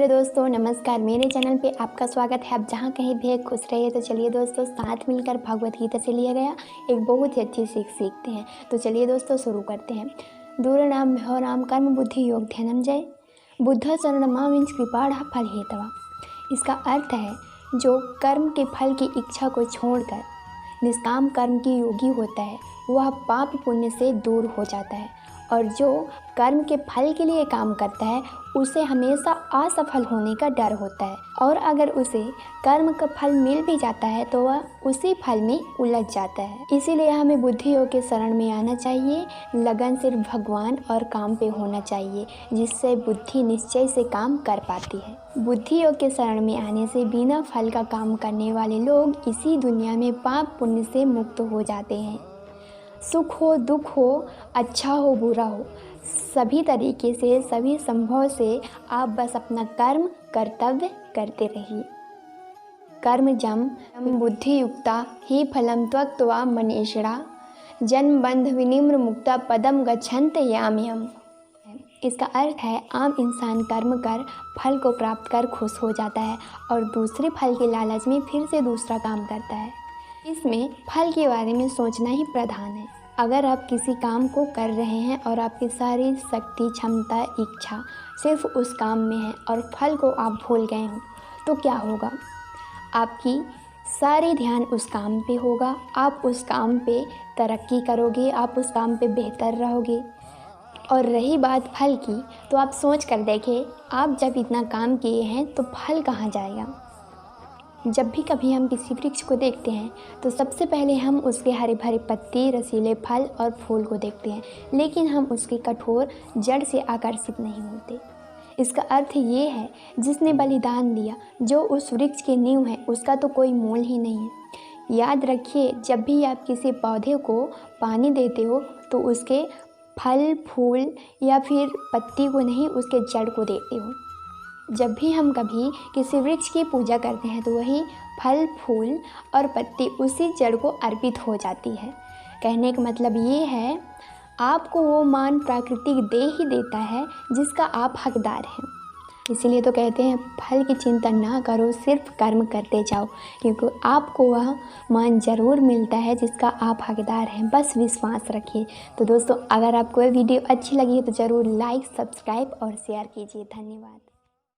Hello दोस्तों, नमस्कार। मेरे चैनल पे आपका स्वागत है। आप जहाँ कहीं भी खुश रहिए। तो चलिए दोस्तों, साथ मिलकर भगवत गीता से लिया गया एक बहुत ही अच्छी सीख सीखते हैं। तो चलिए दोस्तों, शुरू करते हैं। दूरनाम भवनाम कर्म बुद्धि योग ध्यानंजय बुद्ध शरण मामिंच कृपाढ़ फल हेतवा। इसका अर्थ है, जो कर्म के फल की इच्छा को छोड़कर निष्काम कर्म की योगी होता है, वह पाप पुण्य से दूर हो जाता है, और जो कर्म के फल के लिए काम करता है उसे हमेशा असफल होने का डर होता है, और अगर उसे कर्म का फल मिल भी जाता है तो वह उसी फल में उलझ जाता है। इसीलिए हमें बुद्धि योग के शरण में आना चाहिए। लगन सिर्फ भगवान और काम पे होना चाहिए, जिससे बुद्धि निश्चय से काम कर पाती है। बुद्धि योग के शरण में आने से बिना फल का काम करने वाले लोग इसी दुनिया में पाप पुण्य से मुक्त हो जाते हैं। सुख हो दुख हो, अच्छा हो बुरा हो, सभी तरीके से सभी संभव से आप बस अपना कर्म कर्तव्य करते रहिए। कर्मजम बुद्धि युक्ता ही फलम त्यक्त्वा मनीषिणा जन्म बंध विनिम्र मुक्ता पदम गच्छन्त याम्यहम्। इसका अर्थ है, आम इंसान कर्म कर फल को प्राप्त कर खुश हो जाता है और दूसरे फल के लालच में फिर से दूसरा काम करता है। इसमें फल के बारे में सोचना ही प्रधान है। अगर आप किसी काम को कर रहे हैं और आपकी सारी शक्ति, क्षमता, इच्छा सिर्फ उस काम में है और फल को आप भूल गए हो, तो क्या होगा? आपकी सारी ध्यान उस काम पे होगा, आप उस काम पे तरक्की करोगे, आप उस काम पे बेहतर रहोगे। और रही बात फल की, तो आप सोच कर देखें, आप जब इतना काम किए हैं तो फल कहाँ जाएगा? जब भी कभी हम किसी वृक्ष को देखते हैं तो सबसे पहले हम उसके हरे भरे पत्ते, रसीले फल और फूल को देखते हैं, लेकिन हम उसके कठोर जड़ से आकर्षित नहीं होते। इसका अर्थ ये है, जिसने बलिदान दिया, जो उस वृक्ष की नींव है, उसका तो कोई मोल ही नहीं है। याद रखिए, जब भी आप किसी पौधे को पानी देते हो तो उसके फल, फूल या फिर पत्ती को नहीं, उसके जड़ को देते हो। जब भी हम कभी किसी वृक्ष की पूजा करते हैं तो वही फल, फूल और पत्ती उसी जड़ को अर्पित हो जाती है। कहने का मतलब ये है, आपको वो मान प्रकृति दे ही देता है जिसका आप हकदार हैं। इसीलिए तो कहते हैं, फल की चिंता ना करो, सिर्फ कर्म करते जाओ, क्योंकि आपको वह मान ज़रूर मिलता है जिसका आप हकदार हैं। बस विश्वास रखिए। तो दोस्तों, अगर आपको ये वीडियो अच्छी लगी है तो ज़रूर लाइक, सब्सक्राइब और शेयर कीजिए। धन्यवाद।